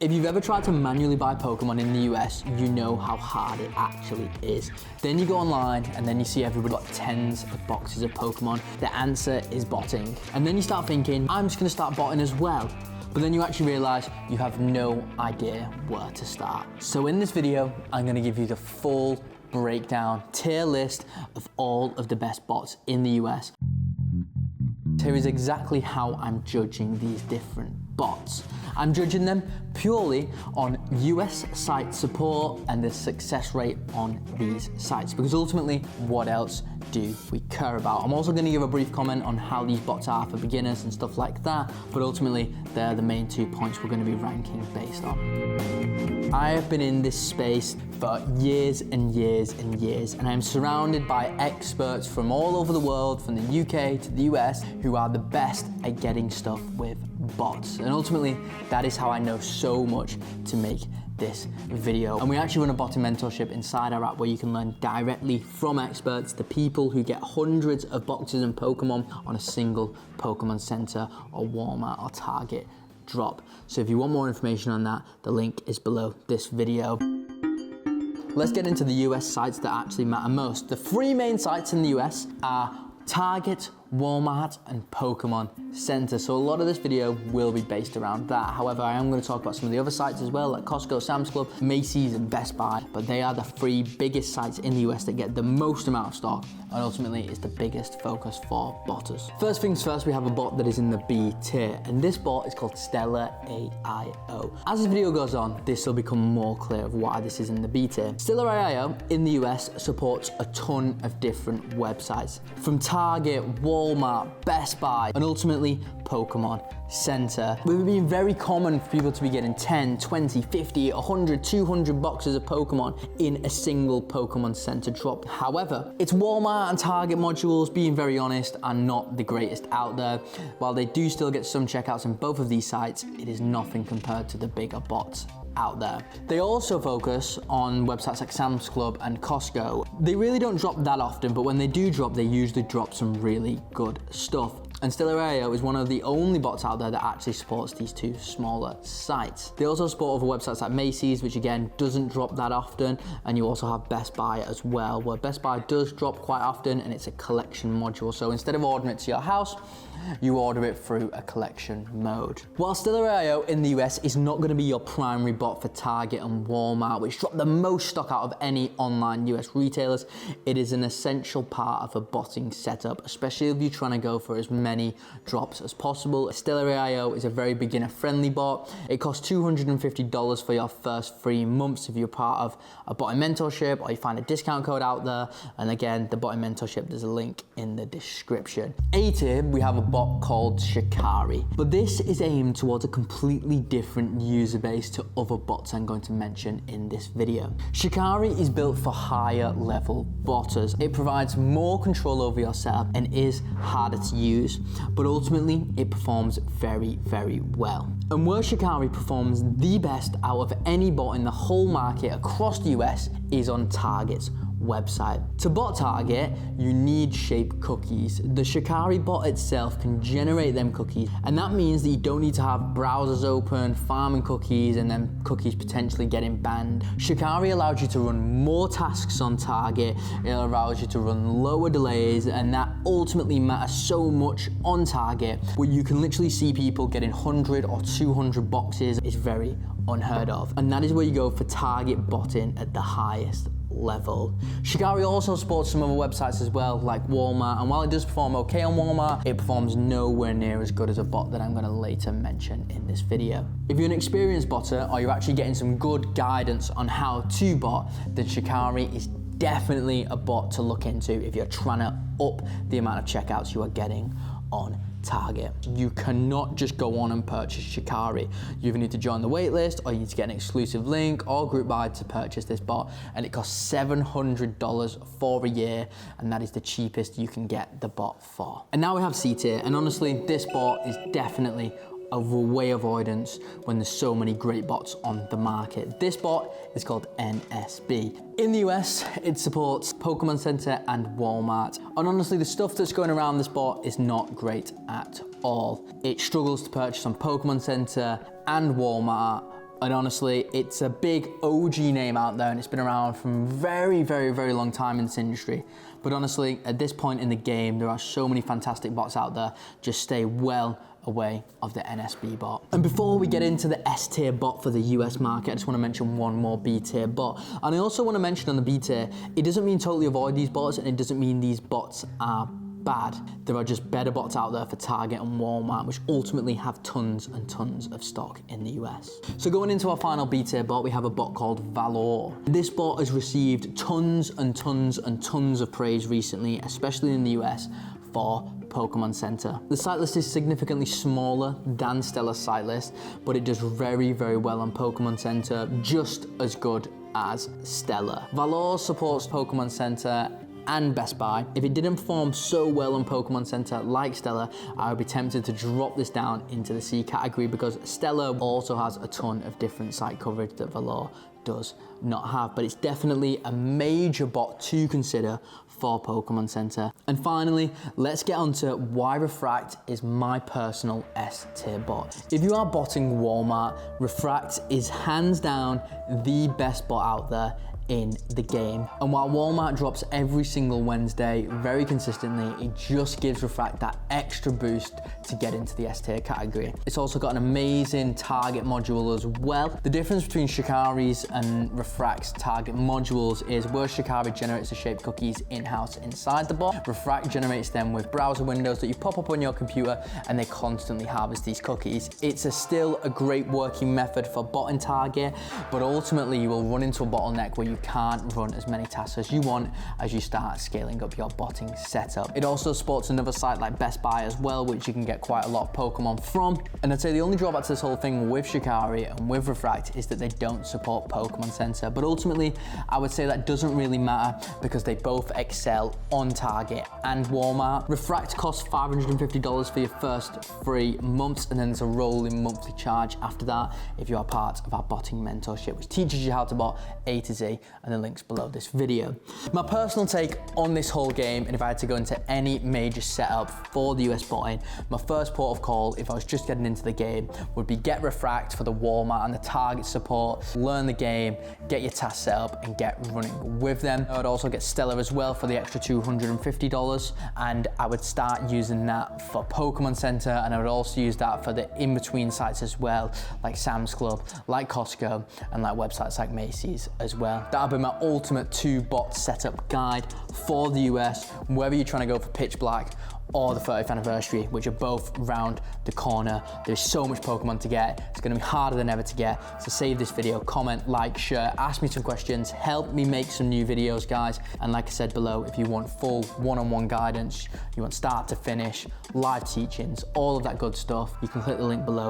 If you've ever tried to manually buy Pokemon in the US, you know how hard it actually is. Then you go online and then you see everybody got tens of boxes of Pokemon. The answer is botting. And then you start thinking, I'm just gonna start botting as well. But then you actually realize you have no idea where to start. So in this video, I'm gonna give you the full breakdown, tier list of all of the best bots in the US. Here is exactly how I'm judging these different bots. I'm judging them purely on US site support and the success rate on these sites, because ultimately, what else do we care about? I'm also going to give a brief comment on how these bots are for beginners and stuff like that, but ultimately, they're the main 2 points we're going to be ranking based on. I have been in this space for years and years and years, and I'm surrounded by experts from all over the world, from the UK to the US, who are the best at getting stuff with bots. And ultimately, that is how I know so much to make this video. And we actually run a Botting Mentorship inside our app where you can learn directly from experts, the people who get hundreds of boxes and Pokemon on a single Pokemon Center or Walmart or Target drop. So if you want more information on that, the link is below this video. Let's get into the US sites that actually matter most. The 3 main sites in the US are Target, Walmart, and Pokemon Center. So a lot of this video will be based around that. However, I am going to talk about some of the other sites as well, like Costco, Sam's Club, Macy's, and Best Buy. But they are the 3 biggest sites in the US that get the most amount of stock, and ultimately is the biggest focus for botters. First things first, we have a bot that is in the B tier, and this bot is called Valor AIO. As this video goes on, this will become more clear of why this is in the B tier. Valor AIO in the US supports a ton of different websites, from Target, Walmart, Best Buy, and ultimately Pokemon Center. It would be very common for people to be getting 10, 20, 50, 100, 200 boxes of Pokemon in a single Pokemon Center drop. However, it's Walmart and Target modules, being very honest, are not the greatest out there. While they do still get some checkouts in both of these sites, it is nothing compared to the bigger bots out there. They also focus on websites like Sam's Club and Costco. They really don't drop that often, but when they do drop, they usually drop some really good stuff. And Valor AIO is one of the only bots out there that actually supports these 2 smaller sites. They also support other websites like Macy's, which again doesn't drop that often, and you also have Best Buy as well, where Best Buy does drop quite often, and it's a collection module. So instead of ordering it to your house, you order it through a collection mode. While Valor AIO in the US is not going to be your primary bot for Target and Walmart, which drop the most stock out of any online US retailers, it is an essential part of a botting setup, especially if you're trying to go for as many drops as possible. Valor AIO is a very beginner-friendly bot. It costs $250 for your first 3 months if you're part of a Botting Mentorship or you find a discount code out there. And again, the Botting Mentorship, there's a link in the description. A tier, we have a bot called Shikari, but this is aimed towards a completely different user base to other bots I'm going to mention in this video. Shikari is built for higher level botters. It provides more control over your setup and is harder to use, but ultimately it performs very, very well. And where Shikari performs the best out of any bot in the whole market across the US is on Target's website. To bot Target, you need shape cookies. The Shikari bot itself can generate them cookies, and that means that you don't need to have browsers open, farming cookies, and then cookies potentially getting banned. Shikari allows you to run more tasks on Target, it allows you to run lower delays, and that ultimately matters so much on Target, where you can literally see people getting 100 or 200 boxes. It's very unheard of. And that is where you go for Target botting at the highest level. Shikari also supports some other websites as well, like Walmart, and while it does perform okay on Walmart, it performs nowhere near as good as a bot that I'm going to later mention in this video. If you're an experienced botter or you're actually getting some good guidance on how to bot, then Shikari is definitely a bot to look into if you're trying to up the amount of checkouts you are getting on Target. You cannot just go on and purchase Shikari. You either need to join the waitlist, or you need to get an exclusive link or group buy to purchase this bot, and it costs $700 for a year, and that is the cheapest you can get the bot for. And now we have C tier, and honestly, this bot is definitely a way avoidance when there's so many great bots on the market. This bot is called NSB. In the US, it supports Pokemon Center and Walmart. And honestly, the stuff that's going around this bot is not great at all. It struggles to purchase on Pokemon Center and Walmart And honestly, it's a big OG name out there, and it's been around from very, very, very long time in this industry. But honestly, at this point in the game, there are so many fantastic bots out there. Just stay well away of the NSB bot. And before we get into the S tier bot for the US market, I just want to mention one more B tier bot. And I also want to mention on the B tier, it doesn't mean totally avoid these bots, and it doesn't mean these bots are bad. There are just better bots out there for Target and Walmart, which ultimately have tons and tons of stock in the US. So going into our final B tier bot, we have a bot called Valor. This bot has received tons and tons and tons of praise recently, especially in the US, for Pokémon Center. The site list is significantly smaller than Stella's site list, but it does very, very well on Pokémon Center, just as good as Stella. Valor supports Pokémon Center and Best Buy. If it didn't perform so well on Pokémon Center like Stella, I would be tempted to drop this down into the C category, because Stella also has a ton of different site coverage that Valor does not have, but it's definitely a major bot to consider for Pokémon Center. And finally, let's get on to why Refract is my personal S tier bot. If you are botting Walmart, Refract is hands down the best bot out there in the game. And while Walmart drops every single Wednesday very consistently, it just gives Refract that extra boost to get into the S tier category. It's also got an amazing target module as well. The difference between Shikari's and Refract's target modules is where Shikari generates the shaped cookies in-house inside the bot, Refract generates them with browser windows that you pop up on your computer, and they constantly harvest these cookies. It's still a great working method for botting target, but ultimately you will run into a bottleneck where you can't run as many tasks as you want as you start scaling up your botting setup. It also supports another site like Best Buy as well, which you can get quite a lot of Pokemon from. And I'd say the only drawback to this whole thing with Shikari and with Refract is that they don't support Pokemon Center. But ultimately, I would say that doesn't really matter, because they both excel on Target and Walmart. Refract costs $550 for your first 3 months, and then there's a rolling monthly charge after that if you are part of our Botting Mentorship, which teaches you how to bot A to Z, and the links below this video. My personal take on this whole game, and if I had to go into any major setup for the US botting, my first port of call, if I was just getting into the game, would be get Refract for the Walmart and the Target support, learn the game, get your task set up, and get running with them. I would also get Stella as well for the extra $250, and I would start using that for Pokemon Center, and I would also use that for the in-between sites as well, like Sam's Club, like Costco, and like websites like Macy's as well. That'll be my ultimate 2-bot setup guide for the US, whether you're trying to go for Pitch Black or the 30th anniversary, which are both round the corner. There's so much Pokemon to get. It's gonna be harder than ever to get. So save this video, comment, like, share, ask me some questions, help me make some new videos, guys. And like I said below, if you want full one-on-one guidance, you want start to finish, live teachings, all of that good stuff, you can click the link below